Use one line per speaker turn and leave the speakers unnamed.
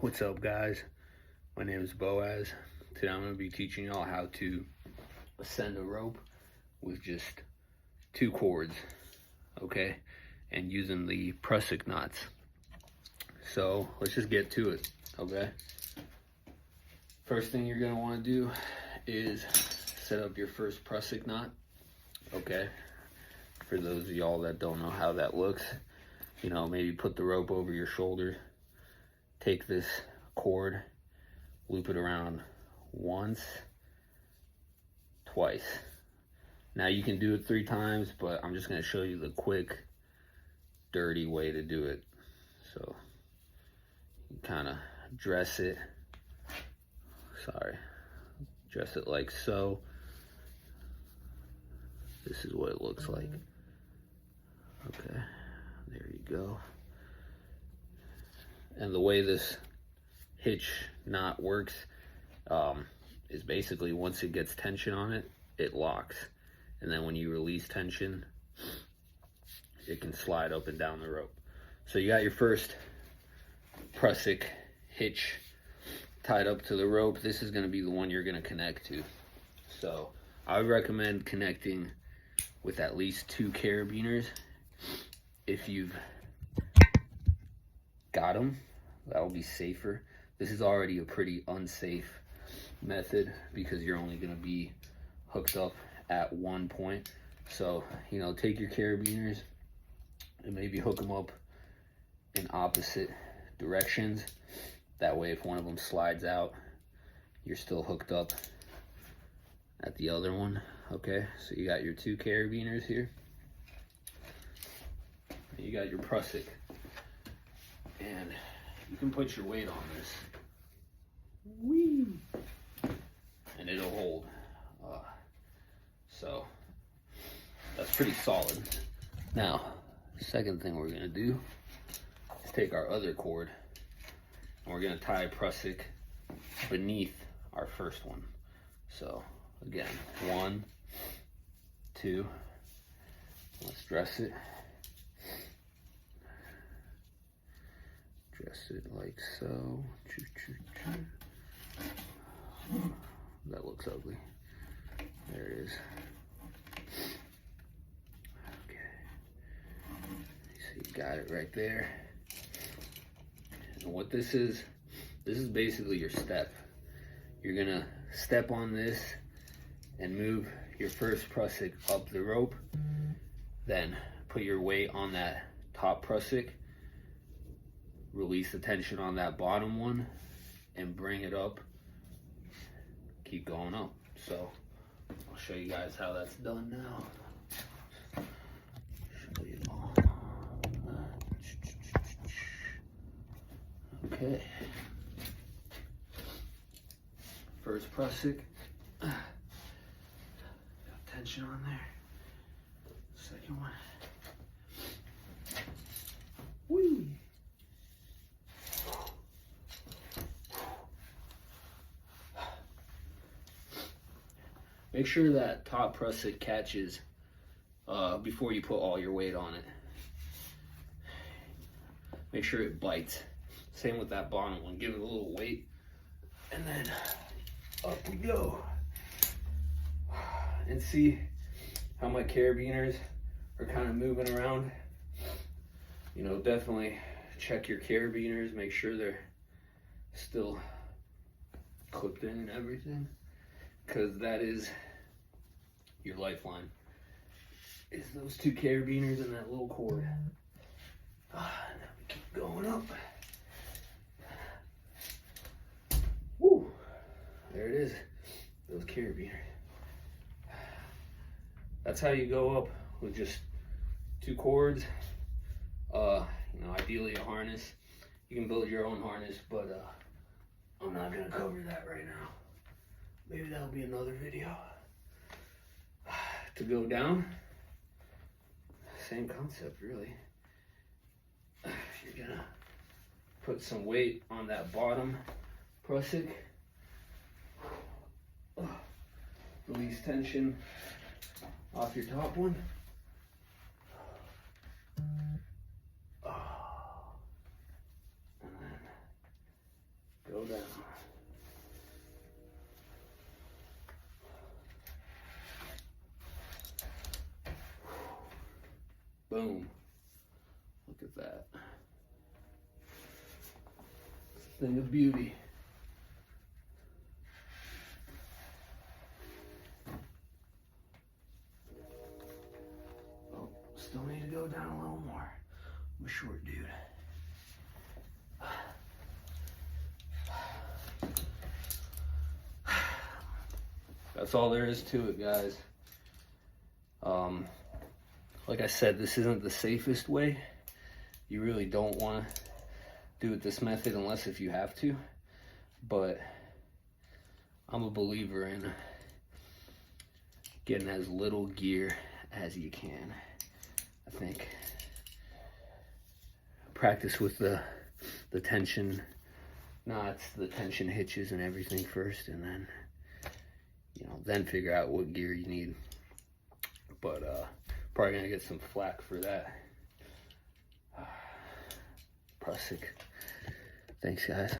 What's up, guys? My name is Boaz. Today I'm going to be teaching y'all how to ascend a rope with just 2 chords, okay? And using the prusik knots. So let's just get to it, okay? First thing you're going to want to do is set up your first prusik knot, okay? For those of y'all that don't know how that looks, you know, maybe put the rope over your shoulder. Take this cord, loop it around once, twice. Now you can do it 3 times, but I'm just going to show you the quick, dirty way to do it. So you kind of dress it like so. This is what it looks like. Okay, there you go. And the way this hitch knot works is basically once it gets tension on it, it locks. And then when you release tension, it can slide up and down the rope. So you got your first prusik hitch tied up to the rope. This is going to be the one you're going to connect to. So I would recommend connecting with at least 2 carabiners. If you've got them, that will be safer. This is already a pretty unsafe method because you're only going to be hooked up at one point. So, you know, take your carabiners and maybe hook them up in opposite directions. That way, if one of them slides out, you're still hooked up at the other one. Okay, so you got your 2 carabiners here. You got your prusik. And you can put your weight on this. Whee! And it'll hold. So that's pretty solid. Now, second thing we're gonna do is take our other cord and we're gonna tie a prusik beneath our first one. So again, 1, 2. Let's dress it. Dress it like so. Choo, choo, choo. That looks ugly. There it is. Okay. So you got it right there. And what this is basically your step. You're gonna step on this and move your first prusik up the rope. Then put your weight on that top prusik. Release the tension on that bottom one and bring it up. Keep going up. So I'll show you guys how that's done now. Show you all. Okay. First prusik. Got tension on there. Second one. Whee! Make sure that top prusik catches before you put all your weight on it. Make sure it bites. Same with that bottom one. Give it a little weight, and then up we go. And see how my carabiners are kind of moving around. You know, definitely check your carabiners. Make sure they're still clipped in and everything, because that is your lifeline, is those 2 carabiners and that little cord. Now we keep going up. Woo! There it is, those carabiners. That's how you go up with just 2 chords. You know, ideally a harness. You can build your own harness, but I'm not gonna cover that right now. Maybe that'll be another video. To go down, same concept really. You're gonna put some weight on that bottom prusik. Release tension off your top one. And then Boom. Look at that. Thing of beauty. Oh, still need to go down a little more. I'm a short dude. That's all there is to it, guys. Like I said, this isn't the safest way. You really don't want to do it this method unless if you have to. But I'm a believer in getting as little gear as you can. I think practice with the tension knots, the tension hitches and everything first, and then then figure out what gear you need. But probably gonna get some flack for that. Prusik. Thanks, guys.